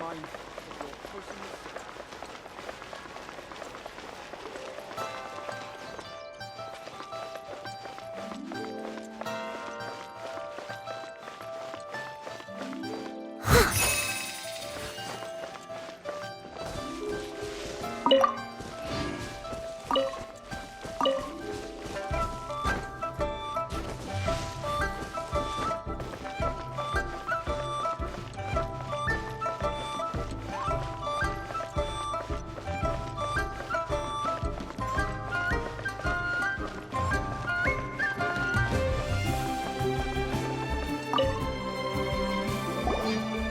mind of your personal secrets.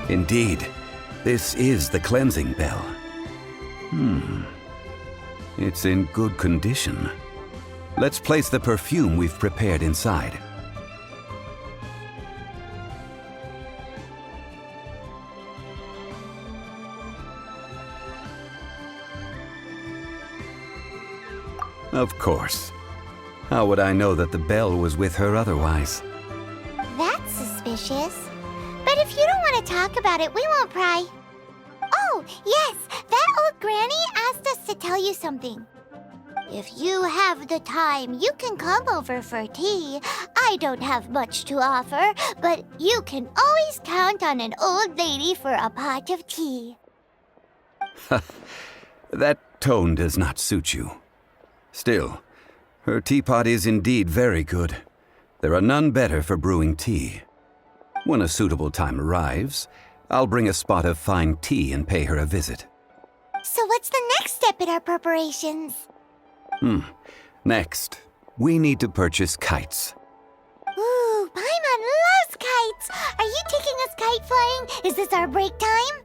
Indeed, this is the cleansing bell. It's in good condition. Let's place the perfume we've prepared inside. Of course. How would I know that the bell was with her otherwise? That's suspicious. But if you don't want to talk about it, we won't pry. Oh, yes, that old granny asked us to tell you something. If you have the time, you can come over for tea. I don't have much to offer, but you can always count on an old lady for a pot of tea. That tone does not suit you. Still, her teapot is indeed very good. There are none better for brewing tea. When a suitable time arrives, I'll bring a spot of fine tea and pay her a visit. So what's the next step in our preparations? Next, we need to purchase kites. Ooh, Paimon loves kites! Are you taking us kite flying? Is this our break time?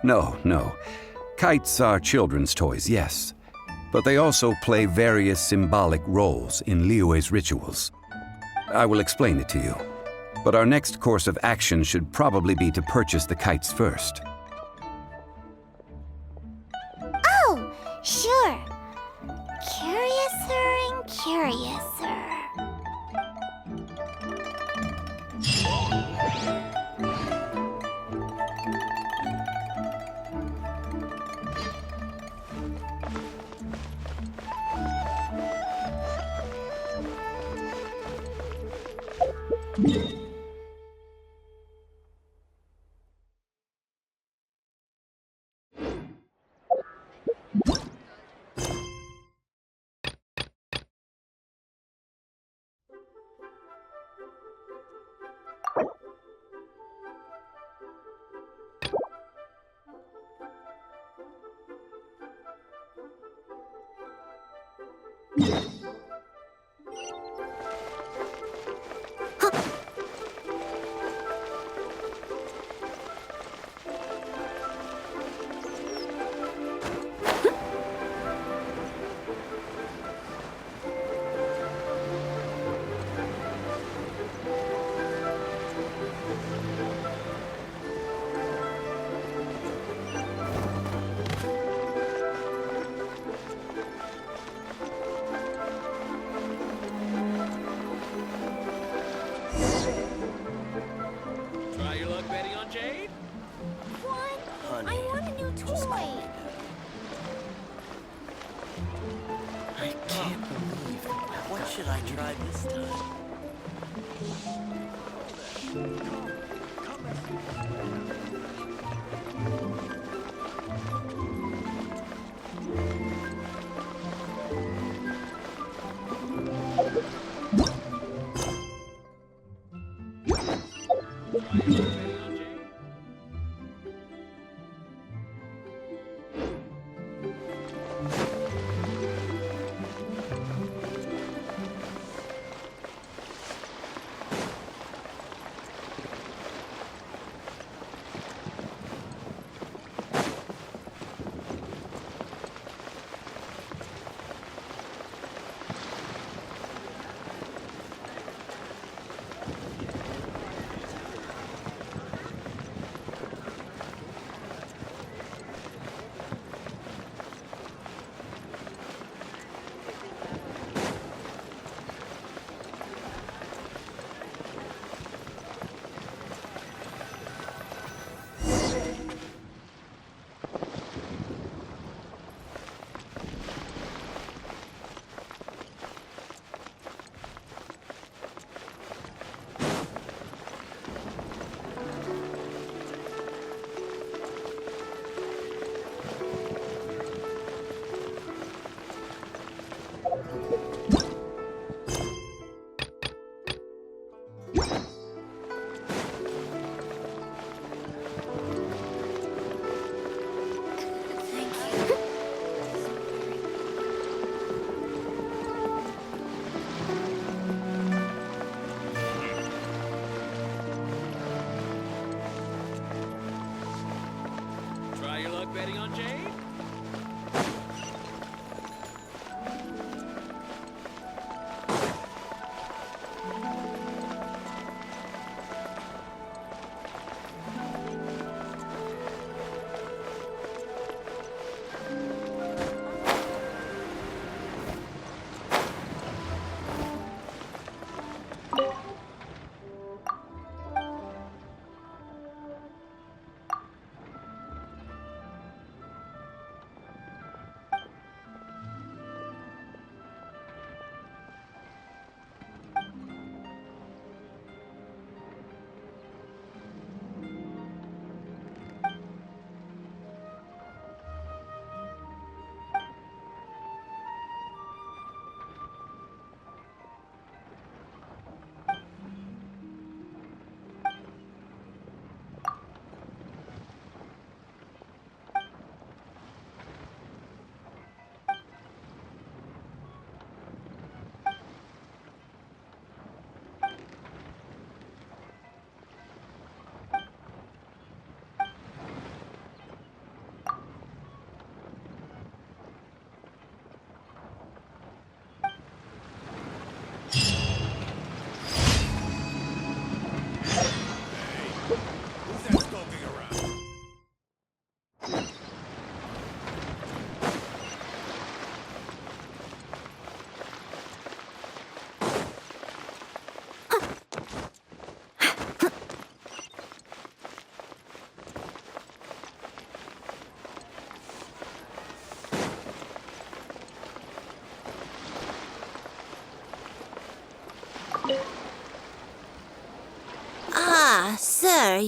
No. Kites are children's toys, yes. But they also play various symbolic roles in Liyue's rituals. I will explain it to you. But our next course of action should probably be to purchase the kites first. Oh, sure. Curiouser and curiouser.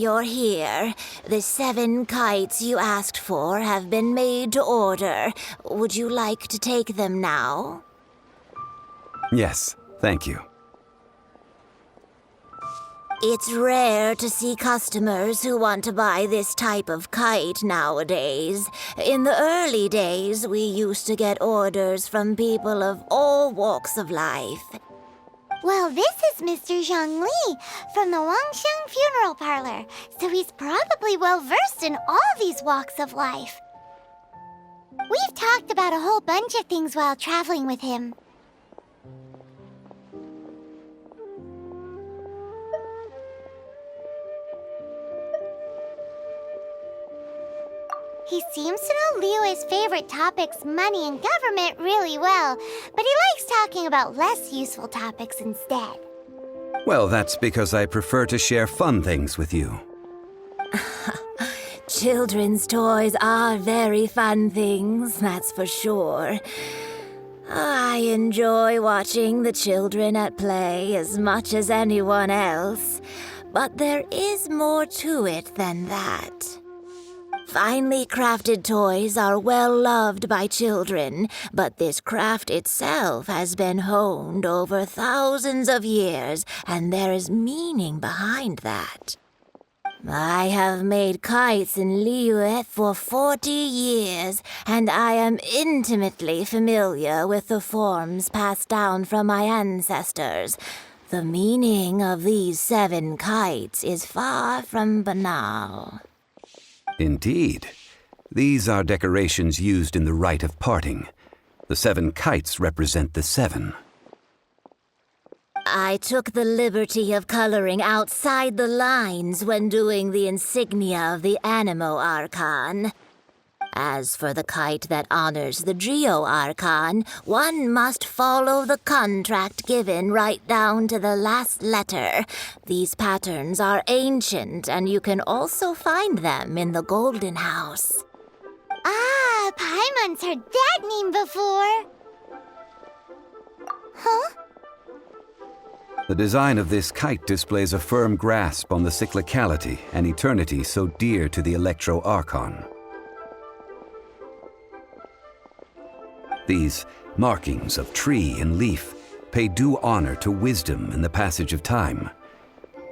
you're here. The 7 kites you asked for have been made to order. Would you like to take them now? Yes, thank you. It's rare to see customers who want to buy this type of kite nowadays. In the early days, we used to get orders from people of all walks of life. Well, this is Mr. Zhongli from the Wangsheng Funeral Parlor, so he's probably well-versed in all these walks of life. We've talked about a whole bunch of things while traveling with him. He seems to know Liyue's favorite topics, money and government, really well, but he likes talking about less useful topics instead. Well, that's because I prefer to share fun things with you. Children's toys are very fun things, that's for sure. I enjoy watching the children at play as much as anyone else, but there is more to it than that. Finely crafted toys are well loved by children, but this craft itself has been honed over thousands of years, and there is meaning behind that. I have made kites in Liyue for 40 years, and I am intimately familiar with the forms passed down from my ancestors. The meaning of these 7 kites is far from banal. Indeed. These are decorations used in the rite of parting. The 7 kites represent the 7. I took the liberty of coloring outside the lines when doing the insignia of the Animo Archon. As for the kite that honors the Geo Archon, one must follow the contract given right down to the last letter. These patterns are ancient, and you can also find them in the Golden House. Ah, Paimon's heard that name before. Huh? The design of this kite displays a firm grasp on the cyclicality and eternity so dear to the Electro Archon. These markings of tree and leaf pay due honor to wisdom and the passage of time.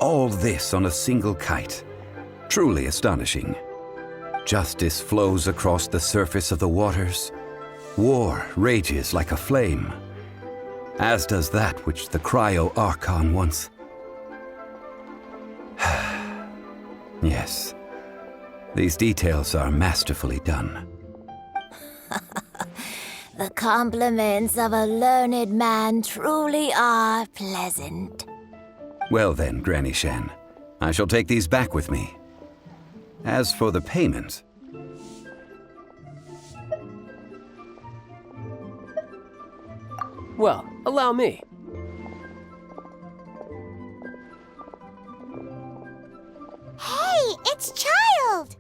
All this on a single kite. Truly astonishing. Justice flows across the surface of the waters. War rages like a flame, as does that which the Cryo Archon once. Yes, these details are masterfully done. The compliments of a learned man truly are pleasant. Well then, Granny Shen, I shall take these back with me. As for the payment... Well, allow me. Hey, it's Child!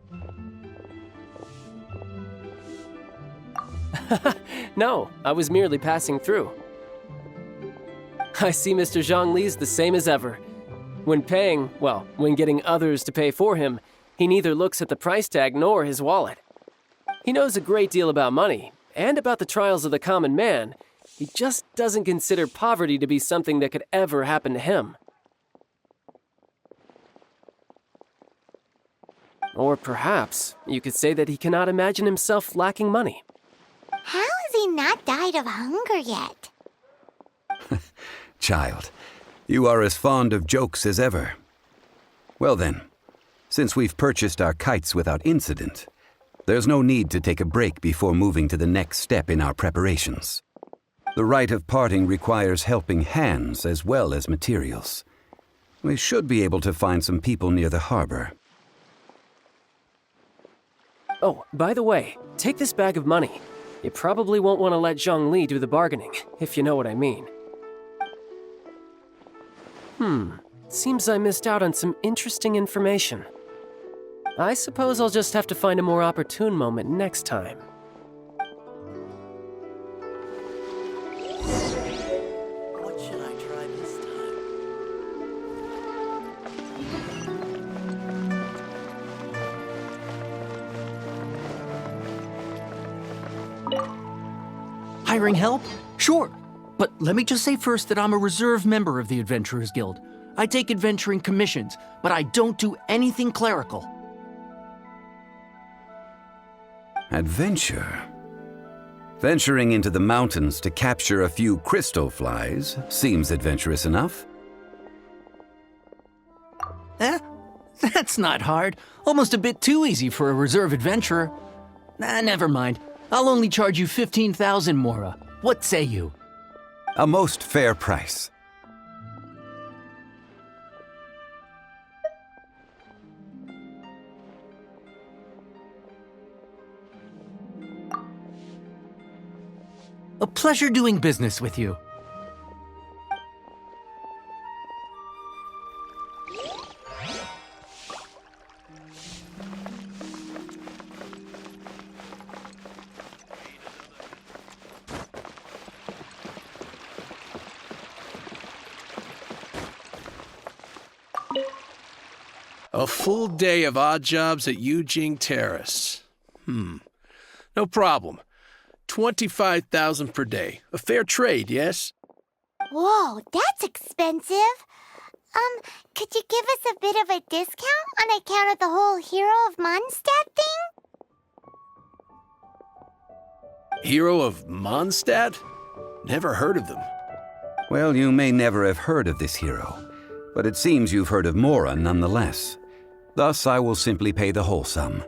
No, I was merely passing through. I see Mr. Zhongli's the same as ever. When paying, well, when getting others to pay for him, he neither looks at the price tag nor his wallet. He knows a great deal about money, and about the trials of the common man. He just doesn't consider poverty to be something that could ever happen to him. Or perhaps you could say that he cannot imagine himself lacking money. How has he not died of hunger yet? Child, you are as fond of jokes as ever. Well then, since we've purchased our kites without incident, there's no need to take a break before moving to the next step in our preparations. The rite of parting requires helping hands as well as materials. We should be able to find some people near the harbor. Oh, by the way, take this bag of money. You probably won't want to let Zhongli do the bargaining, if you know what I mean. Seems I missed out on some interesting information. I suppose I'll just have to find a more opportune moment next time. What should I try this time? Hiring help? Sure. But let me just say first that I'm a reserve member of the Adventurers Guild. I take adventuring commissions, but I don't do anything clerical. Adventure? Venturing into the mountains to capture a few crystal flies seems adventurous enough. That's not hard. Almost a bit too easy for a reserve adventurer. Never mind. I'll only charge you 15,000 Mora. What say you? A most fair price. A pleasure doing business with you. A full day of odd jobs at Yujing Terrace. No problem. 25,000 per day. A fair trade, yes? Whoa, that's expensive. Could you give us a bit of a discount on account of the whole Hero of Mondstadt thing? Hero of Mondstadt? Never heard of them. Well, you may never have heard of this hero, but it seems you've heard of Mora nonetheless. Thus, I will simply pay the whole sum.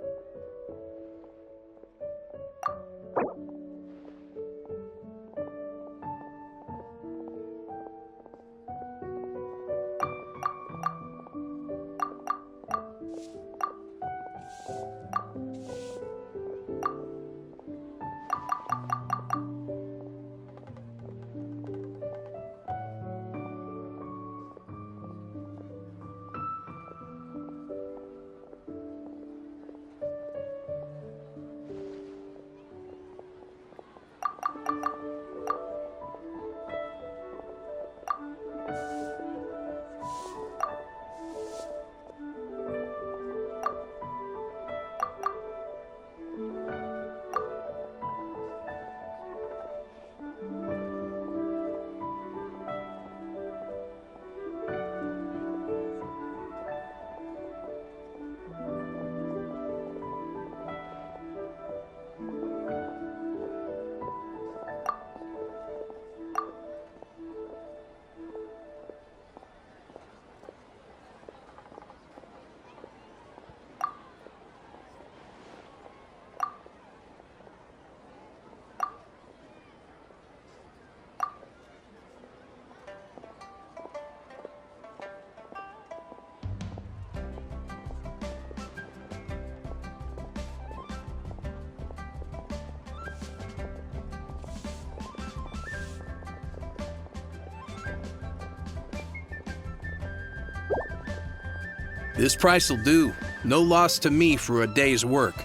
This price'll do. No loss to me for a day's work.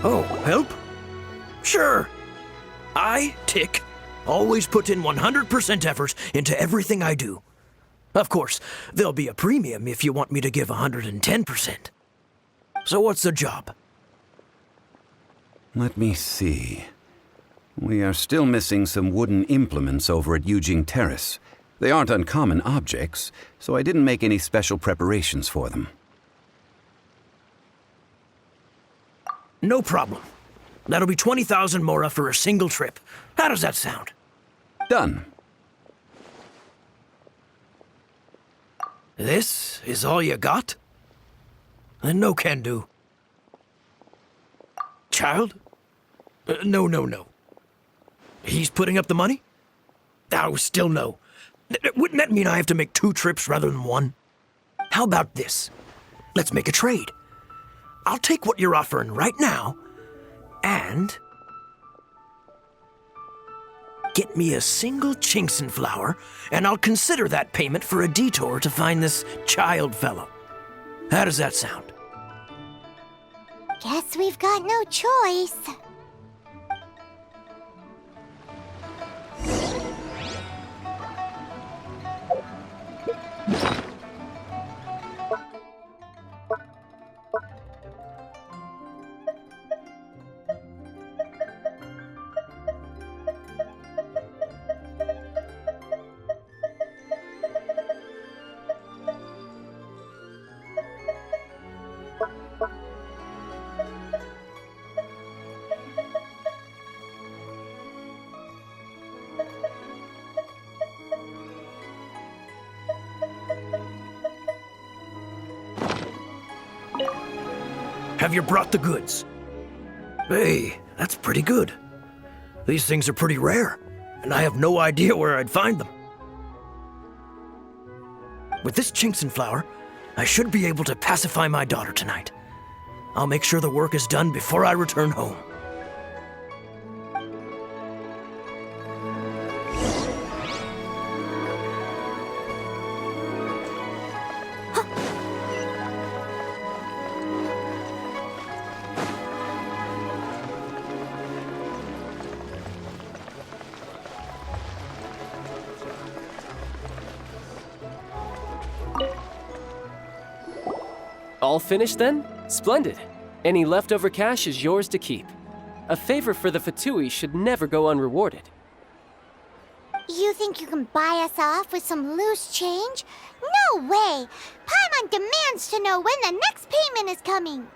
Oh, help? Sure. I, Tick, always put in 100% effort into everything I do. Of course, there'll be a premium if you want me to give 110%. So what's the job? Let me see. We are still missing some wooden implements over at Yujing Terrace. They aren't uncommon objects, so I didn't make any special preparations for them. No problem. That'll be 20,000 Mora for a single trip. How does that sound? Done. This is all you got? Then no can do. Child? No. He's putting up the money? Oh, still no. Wouldn't that mean I have to make 2 trips rather than 1? How about this? let's make a trade. I'll take what you're offering right now, and get me a single Qingxin flower, and I'll consider that payment for a detour to find this child fellow. How does that sound? Guess we've got no choice. Have you brought the goods? Hey, that's pretty good. These things are pretty rare, and I have no idea where I'd find them. With this Qingxin flower, I should be able to pacify my daughter tonight. I'll make sure the work is done before I return home. All finished then? Splendid. Any leftover cash is yours to keep. A favor for the Fatui should never go unrewarded. You think you can buy us off with some loose change? No way! Paimon demands to know when the next payment is coming.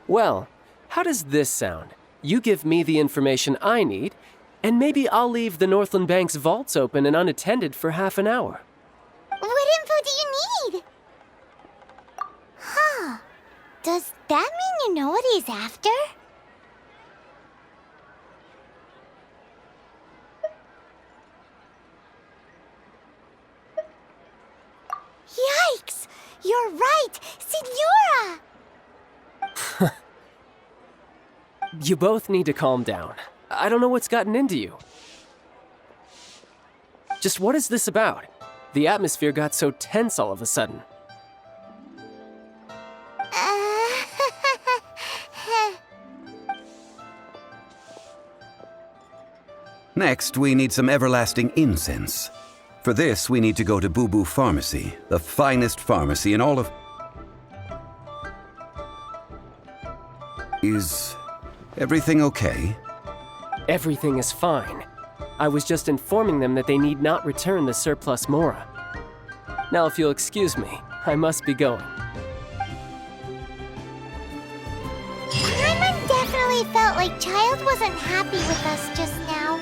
Well, how does this sound? You give me the information I need, and maybe I'll leave the Northland Bank's vaults open and unattended for half an hour. What info do you need? Huh. Does that mean you know what he's after? Yikes! You're right! Signora! You both need to calm down. I don't know what's gotten into you. Just what is this about? The atmosphere got so tense all of a sudden. Next, we need some everlasting incense. For this, we need to go to Bubu Pharmacy, the finest pharmacy in all of... Is everything okay? Everything is fine. I was just informing them that they need not return the surplus Mora. Now, if you'll excuse me, I must be going. Paimon definitely felt like Child wasn't happy with us just now.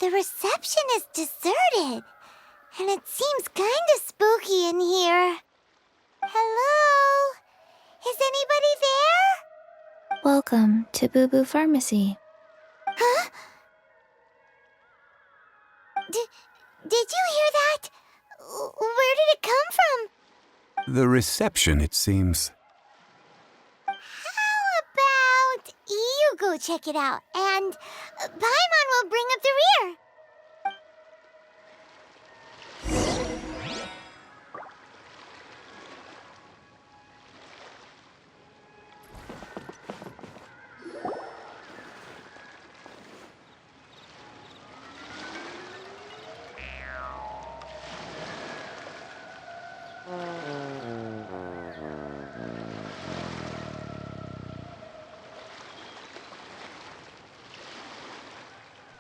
The reception is deserted, and it seems kinda spooky in here. Hello? Is anybody there? Welcome to Bubu Pharmacy. Huh? Did you hear that? Where did it come from? The reception, it seems. How about you go check it out, and Paimon will bring up the rear.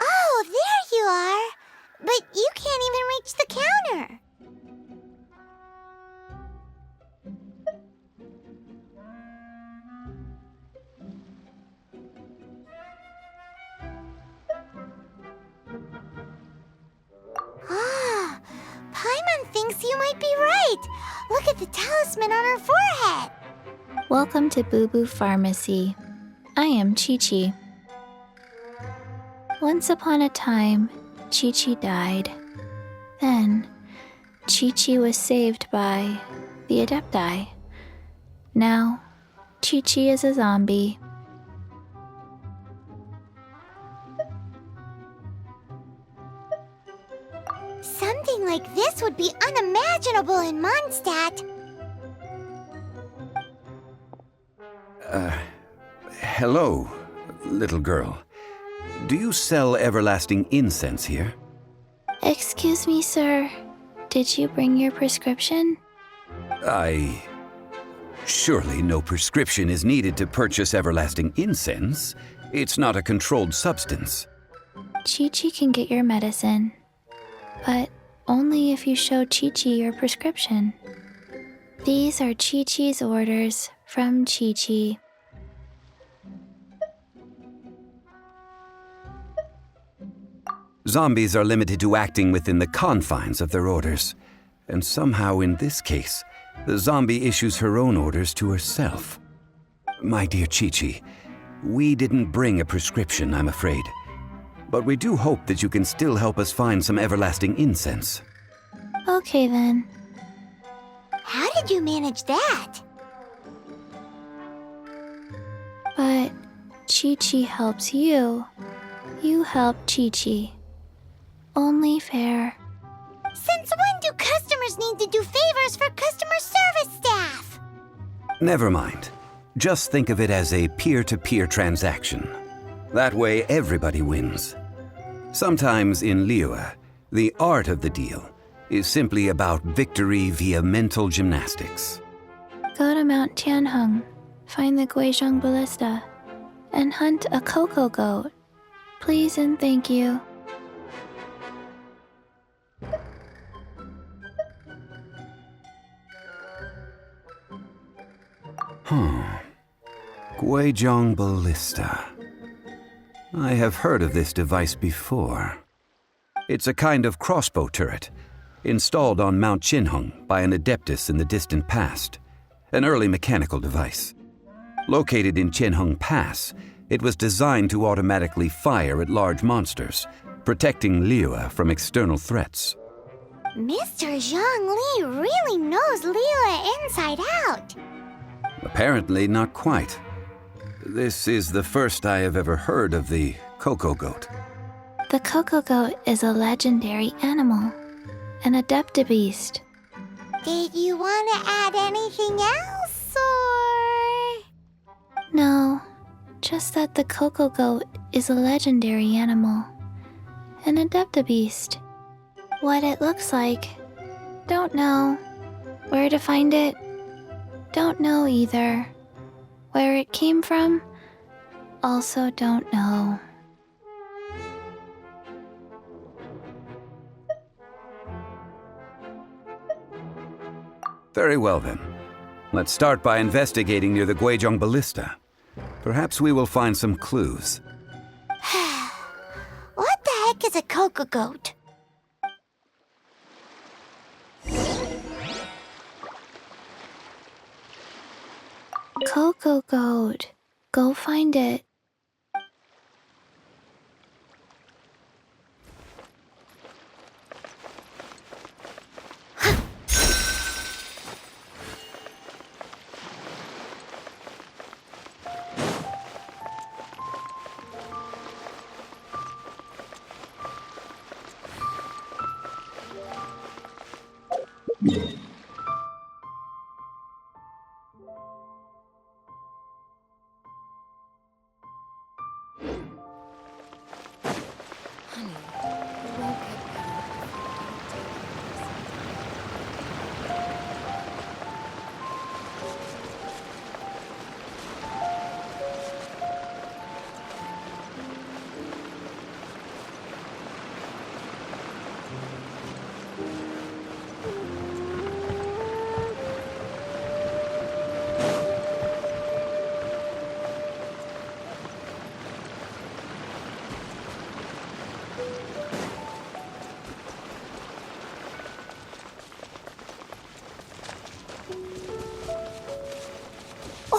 Oh, there you are. But you can't even reach the counter. Ah, Paimon thinks you might be right. Look at the talisman on her forehead. Welcome to Bubu Pharmacy. I am Qiqi. Once upon a time, Qiqi died. Then, Qiqi was saved by the Adepti. Now, Qiqi is a zombie. Something like this would be unimaginable in Mondstadt. Hello, little girl. Do you sell everlasting incense here? Excuse me, sir. Did you bring your prescription? Surely no prescription is needed to purchase everlasting incense. It's not a controlled substance. Qiqi can get your medicine, but only if you show Qiqi your prescription. These are Qiqi's orders from Qiqi. Zombies are limited to acting within the confines of their orders. And somehow in this case, the zombie issues her own orders to herself. My dear Qiqi, we didn't bring a prescription, I'm afraid. But we do hope that you can still help us find some everlasting incense. Okay then. How did you manage that? But Qiqi helps you. You help Qiqi. Only fair. Since when do customers need to do favors for customer service staff? Never mind. Just think of it as a peer-to-peer transaction. That way everybody wins. Sometimes in Liyue, the art of the deal is simply about victory via mental gymnastics. Go to Mount Tianheng, find the Guizhong ballista, and hunt a Cocogoat. Please and thank you. Guizhong ballista. I have heard of this device before. It's a kind of crossbow turret, installed on Mount Tianheng by an adeptus in the distant past, an early mechanical device. Located in Tianheng Pass, it was designed to automatically fire at large monsters, protecting Liyue from external threats. Mr. Zhongli really knows Liyue inside out. Apparently not quite. This is the first I have ever heard of the Cocogoat. The Cocogoat is a legendary animal, an adeptibeast. Did you want to add anything else, or...? No, just that the Cocogoat is a legendary animal, an adeptibeast. What it looks like, don't know. Where to find it, don't know either. Where it came from, also don't know. Very well then. Let's start by investigating near the Guizhong ballista. Perhaps we will find some clues. What the heck is a Cocogoat? Cocogoat. Go find it.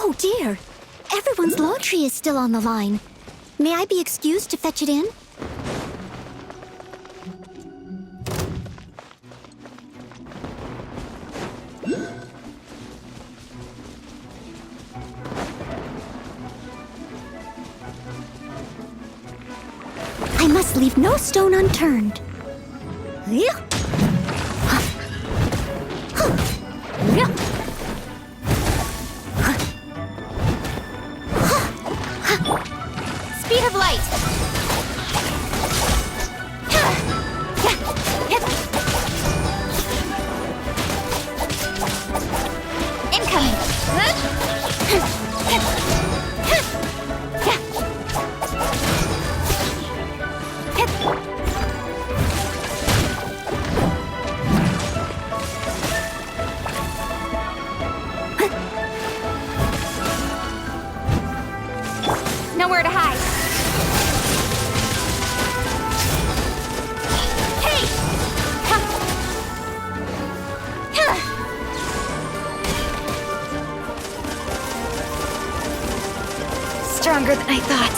Oh dear! Everyone's laundry is still on the line. May I be excused to fetch it in? I must leave no stone unturned. Yeah. Speed of light! Incoming! Nowhere to hide. Hey! Stronger than I thought.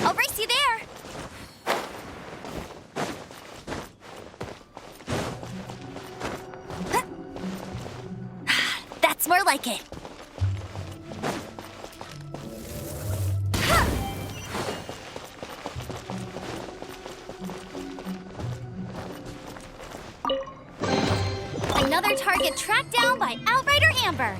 I'll race you there! That's more like it. Another target tracked down by Outrider Amber.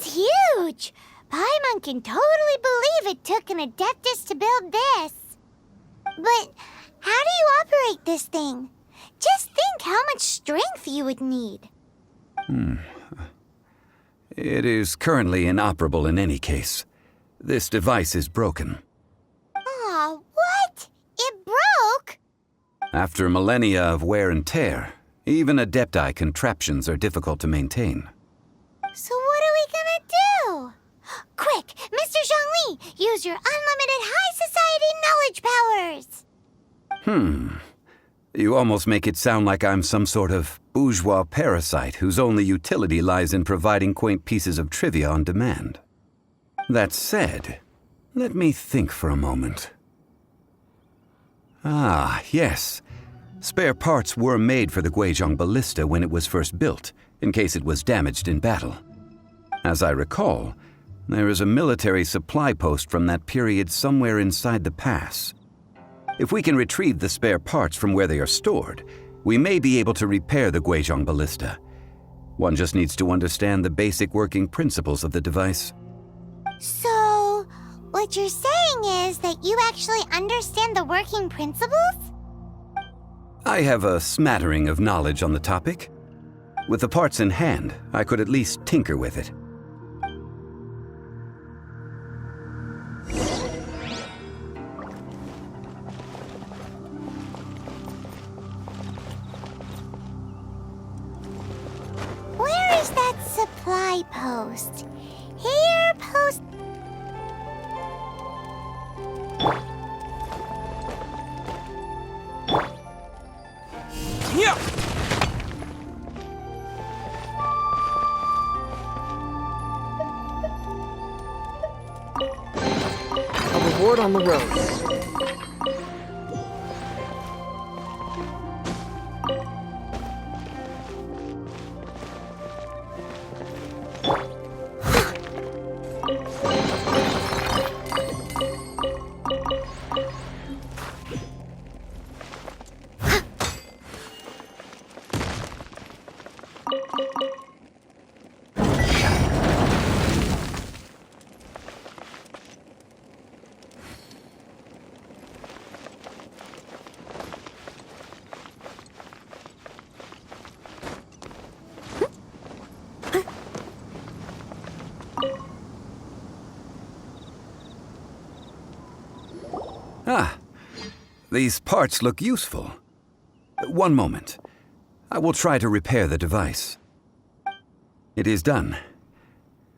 It's huge! Paimon can totally believe it took an Adeptus to build this. But how do you operate this thing? Just think how much strength you would need. It is currently inoperable in any case. This device is broken. Aw, what? It broke? After millennia of wear and tear, even Adepti contraptions are difficult to maintain. So what are we gonna do? Quick, Mr. Zhongli, use your unlimited high society knowledge powers! You almost make it sound like I'm some sort of bourgeois parasite whose only utility lies in providing quaint pieces of trivia on demand. That said, let me think for a moment. Ah, yes. Spare parts were made for the Guizhong ballista when it was first built, in case it was damaged in battle. As I recall, there is a military supply post from that period somewhere inside the pass. If we can retrieve the spare parts from where they are stored, we may be able to repair the Guizhong ballista. One just needs to understand the basic working principles of the device. So, what you're saying is that you actually understand the working principles? I have a smattering of knowledge on the topic. With the parts in hand, I could at least tinker with it. Where is that supply post? Here, post... Yeah! A reward on the road. Ah, these parts look useful. One moment. I will try to repair the device. It is done.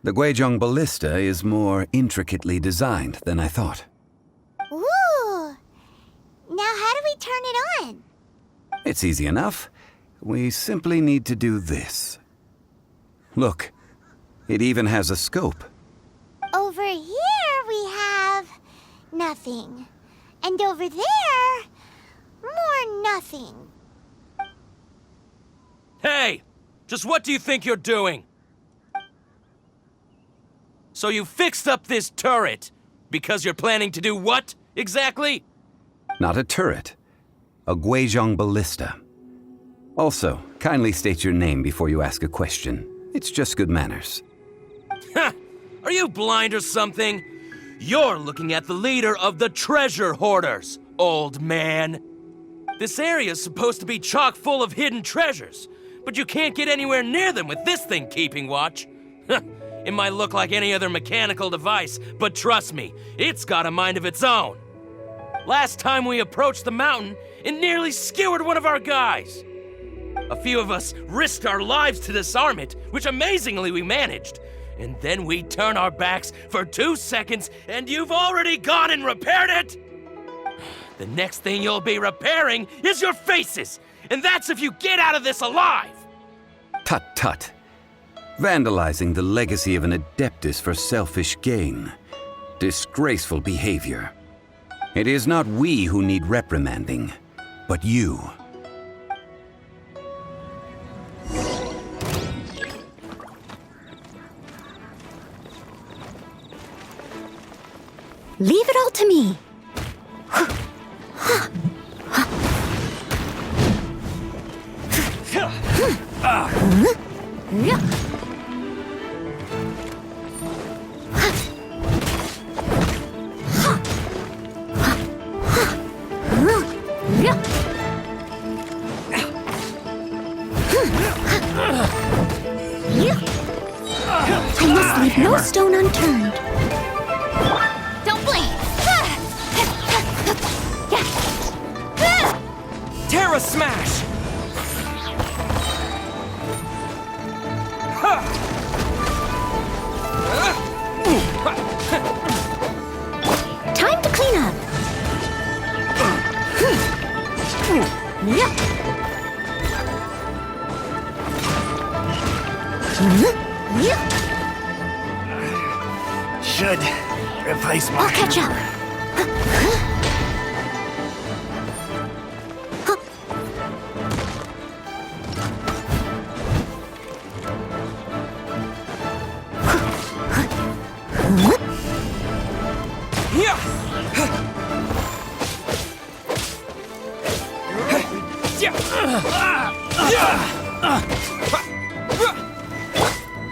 The Guizhong ballista is more intricately designed than I thought. Ooh! Now how do we turn it on? It's easy enough. We simply need to do this. Look, it even has a scope. Over here we have... nothing. And over there... more nothing. Hey! Just what do you think you're doing? So you fixed up this turret because you're planning to do what, exactly? Not a turret. A Guizhong ballista. Also, kindly state your name before you ask a question. It's just good manners. Ha! Are you blind or something? You're looking at the leader of the treasure hoarders, old man. This area's supposed to be chock full of hidden treasures, but you can't get anywhere near them with this thing keeping watch. It might look like any other mechanical device, but trust me, it's got a mind of its own. Last time we approached the mountain, it nearly skewered one of our guys. A few of us risked our lives to disarm it, which amazingly we managed. And then we turn our backs for 2 seconds, and you've already gone and repaired it? The next thing you'll be repairing is your faces, and that's if you get out of this alive! Tut tut. Vandalizing the legacy of an Adeptus for selfish gain. Disgraceful behavior. It is not we who need reprimanding, but you. Leave it all to me. leave no stone unturned. Don't blink! Terra Smash! Time to clean up. Should replace I'll catch up.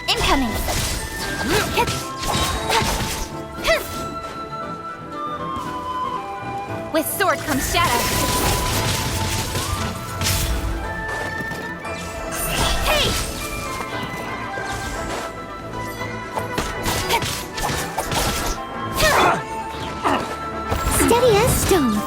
Incoming! With sword comes shadow. Hey! Steady as stone.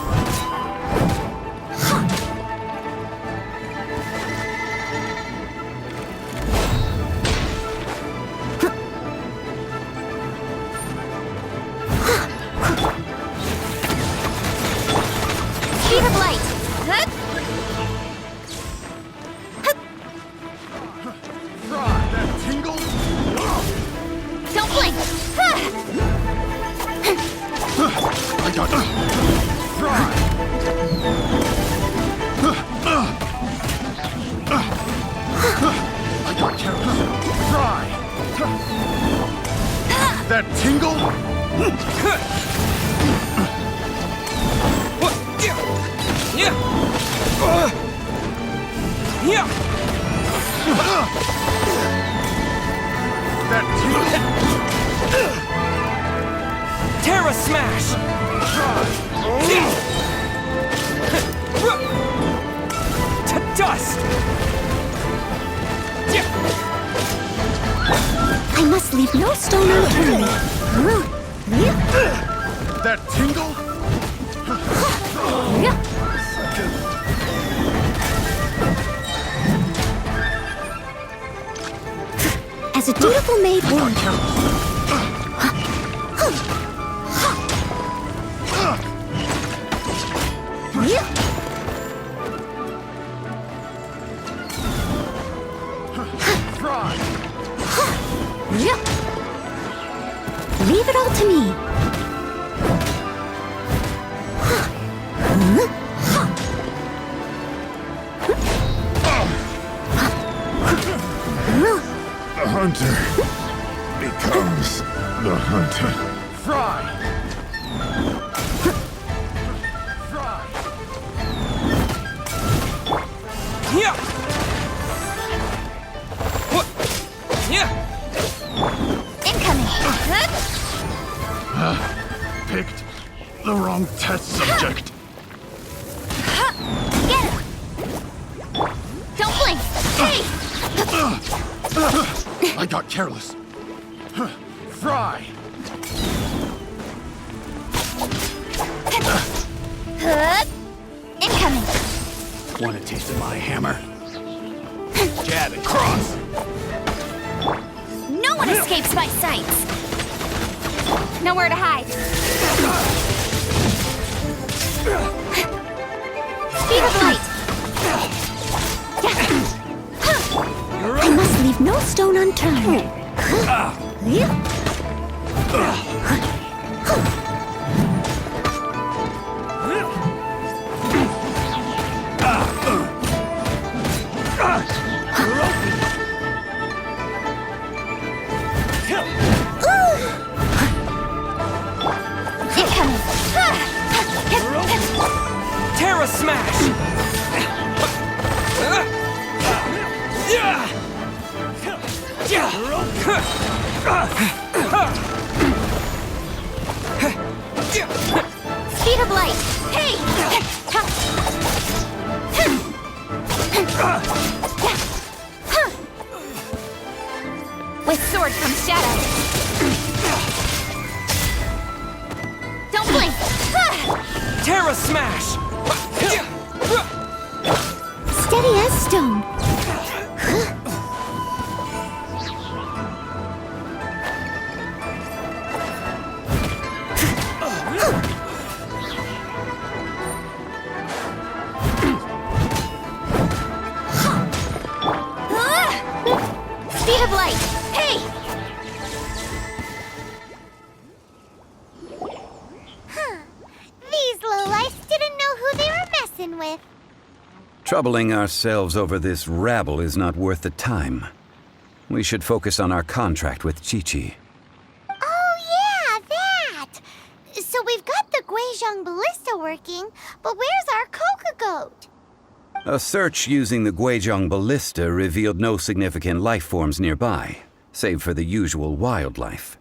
Speed of light! Don't blink! I got I got careless. Try. That tingle? That tingle? Terra Smash! To dust! I must leave no stone unturned. That tingle? As a dutiful maid would. Leave it all to me. The hunter becomes the hunter. Fry! Fry! Yeah! What? Yeah! Incoming! Picked the wrong test subject. Get him! Don't blink! Hey! I got careless. Fry! Incoming! Want a taste of my hammer? Jab and cross! No one escapes my sights! Nowhere to hide. Speed of light! I must leave no stone unturned. Incoming! Terra Smash! Speed of light! Hey! With sword comes shadow. Stone. Speed of light! Hey! These lowlifes didn't know who they were messing with. Troubling ourselves over this rabble is not worth the time. We should focus on our contract with Qiqi. Oh yeah, that! So we've got the Guizhong ballista working, but where's our Cocogoat? A search using the Guizhong ballista revealed no significant life forms nearby, save for the usual wildlife.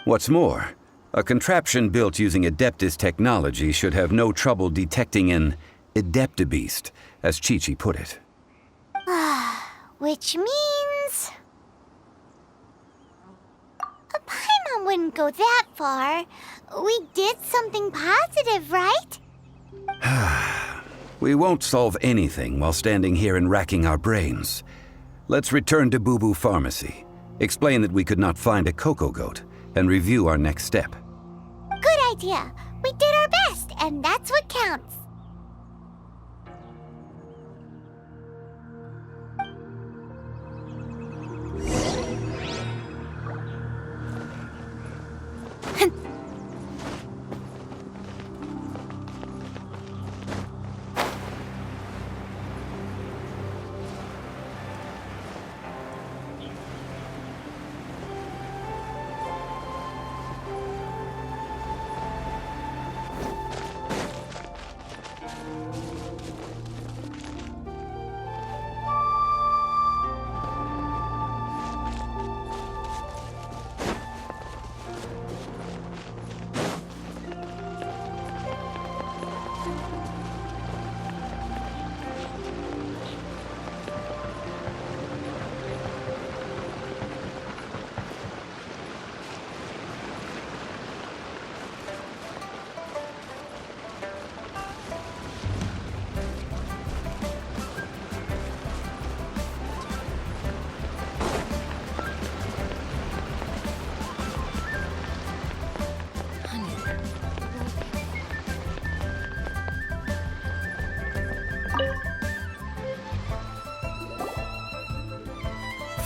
What's more, a contraption built using Adeptus technology should have no trouble detecting an Adeptabeast, as Qiqi put it. Which means... a Paimon wouldn't go that far. We did something positive, right? We won't solve anything while standing here and racking our brains. Let's return to Bubu Pharmacy, explain that we could not find a Cocogoat, and review our next step. Good idea. We did our best, and that's what counts.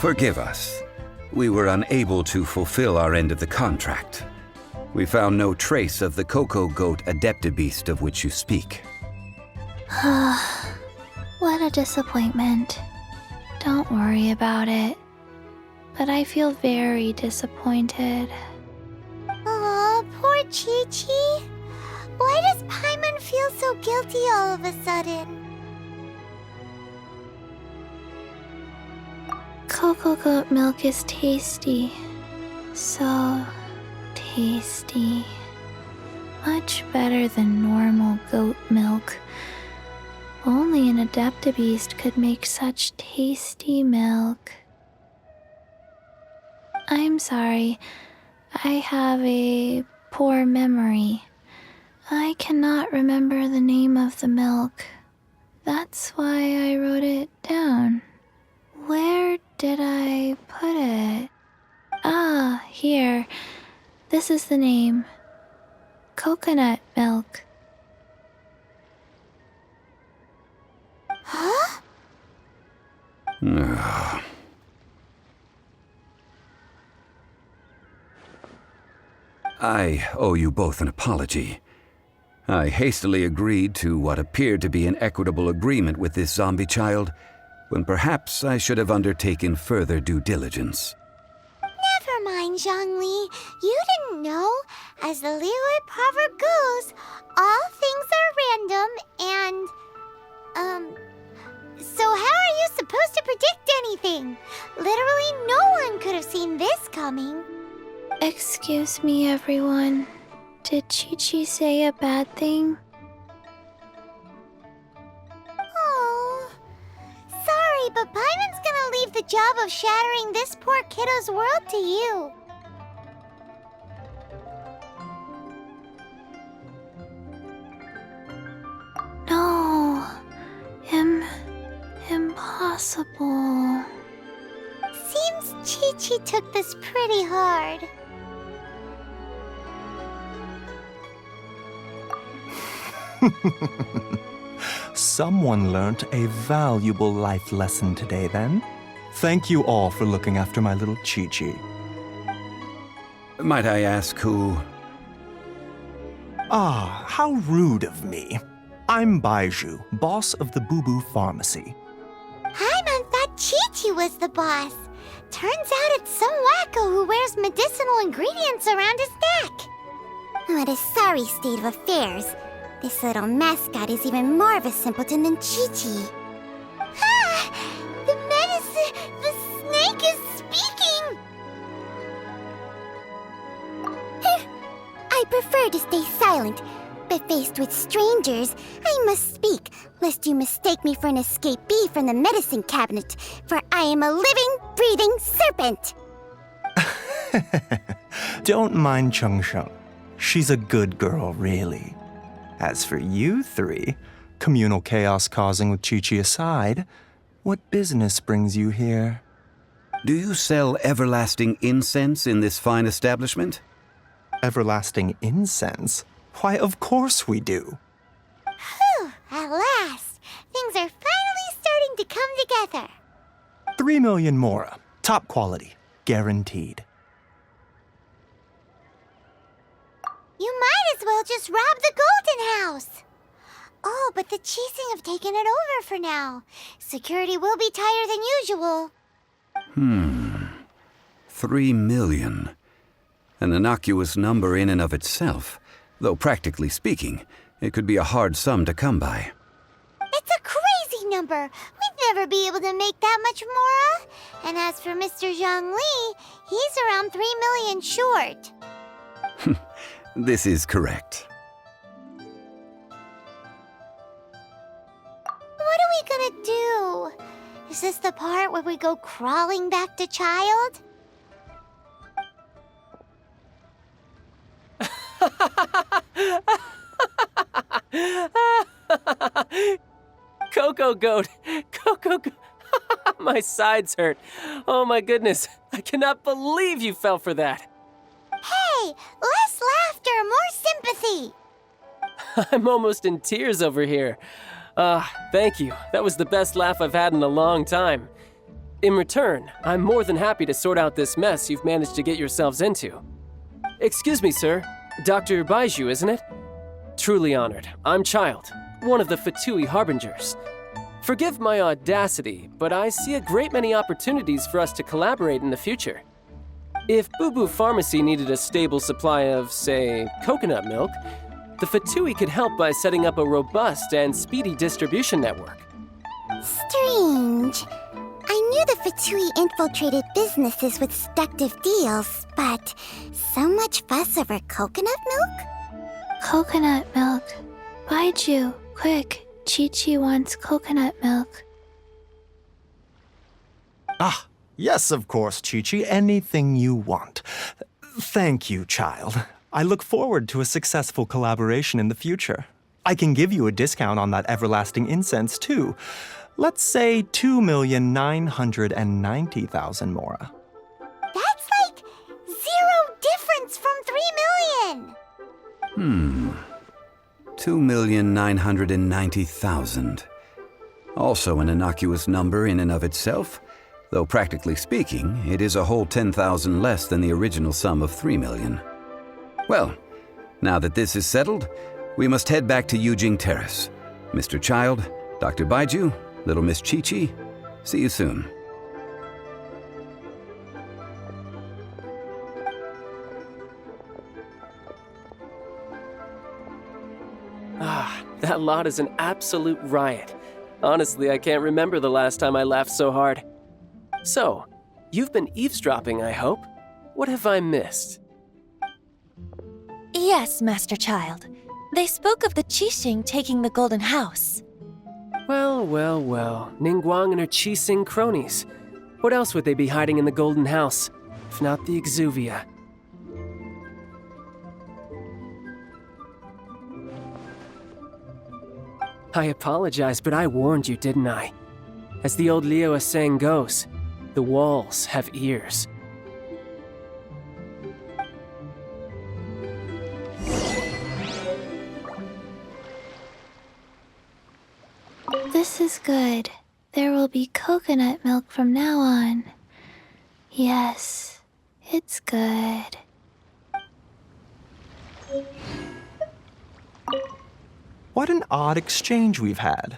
Forgive us. We were unable to fulfill our end of the contract. We found no trace of the Cocogoat Adeptabeast of which you speak. What a disappointment. Don't worry about it. But I feel very disappointed. Aw, poor Qiqi. Why does Paimon feel so guilty all of a sudden? Cocogoat milk is tasty. So tasty. Much better than normal goat milk. Only an Adeptabeast could make such tasty milk. I'm sorry. I have a poor memory. I cannot remember the name of the milk. That's why I wrote it down. Where did I put it? Ah, here. This is the name. Coconut milk. Huh? I owe you both an apology. I hastily agreed to what appeared to be an equitable agreement with this zombie child, when perhaps I should have undertaken further due diligence. Never mind, Zhongli. You didn't know. As the Liyue proverb goes, all things are random and, so how are you supposed to predict anything? Literally no one could have seen this coming. Excuse me, everyone. Did Qiqi say a bad thing? Oh, sorry, but Paimon's gonna leave the job of shattering this poor kiddo's world to you. No. Him possible? Seems Qiqi took this pretty hard. Someone learnt a valuable life lesson today, then. Thank you all for looking after my little Qiqi. Might I ask who? Ah, how rude of me. I'm Baiju, boss of the Bubu Pharmacy. I thought Qiqi was the boss. Turns out it's some wacko who wears medicinal ingredients around his neck. What a sorry state of affairs. This little mascot is even more of a simpleton than Qiqi. Ah! The medicine! The snake is speaking! I prefer to stay silent, but faced with strangers, I must speak, lest you mistake me for an escapee from the medicine cabinet, for I am a living, breathing serpent! Don't mind Chengsheng. She's a good girl, really. As for you three, communal chaos causing with Qiqi aside, what business brings you here? Do you sell everlasting incense in this fine establishment? Everlasting incense? Why, of course we do. Whew, at last! Things are finally starting to come together. 3 million mora. Top quality. Guaranteed. You might as well just rob the Golden House! Oh, but the Qixing have taken it over for now. Security will be tighter than usual. 3 million. An innocuous number in and of itself, though practically speaking, it could be a hard sum to come by. It's a crazy number. We'd never be able to make that much mora. And as for Mr. Zhongli, he's around 3 million short. This is correct. What are we gonna do? Is this the part where we go crawling back to child? Cocogoat! Cocogoat! My sides hurt. Oh my goodness. I cannot believe you fell for that. Hey, less laughter, more sympathy. I'm almost in tears over here. Thank you. That was the best laugh I've had in a long time. In return, I'm more than happy to sort out this mess you've managed to get yourselves into. Excuse me, sir. Dr. Baiju, isn't it? Truly honored. I'm Child, one of the Fatui Harbingers. Forgive my audacity, but I see a great many opportunities for us to collaborate in the future. If Bubu Pharmacy needed a stable supply of, say, coconut milk, the Fatui could help by setting up a robust and speedy distribution network. Strange. I knew the Fatui infiltrated businesses with seductive deals, but so much fuss over coconut milk? Coconut milk. Baiju, quick. Qiqi wants coconut milk. Ah, yes, of course, Qiqi. Anything you want. Thank you, child. I look forward to a successful collaboration in the future. I can give you a discount on that everlasting incense, too. Let's say 2,990,000 mora. That's like 0 difference from 3 million. 2,990,000. Also an innocuous number in and of itself, though practically speaking, it is a whole 10,000 less than the original sum of 3 million. Well, now that this is settled, we must head back to Yujing Terrace. Mr. Child, Dr. Baiju, little Miss Qiqi, see you soon. That lot is an absolute riot. Honestly, I can't remember the last time I laughed so hard. So, you've been eavesdropping, I hope? What have I missed? Yes, Master Child. They spoke of the Qixing taking the Golden House. Well. Ningguang and her Qixing cronies. What else would they be hiding in the Golden House, if not the Exuvia? I apologize, but I warned you, didn't I? As the old Liyue saying goes, the walls have ears. This is good. There will be coconut milk from now on. Yes, it's good. What an odd exchange we've had.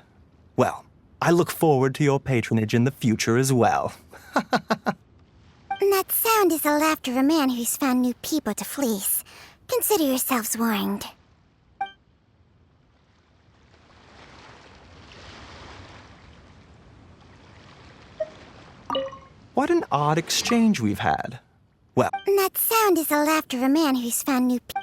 Well, I look forward to your patronage in the future as well. That sound is the laughter of a man who's found new people to fleece. Consider yourselves warned. What an odd exchange we've had. Well, That sound is the laughter of a man who's found new people.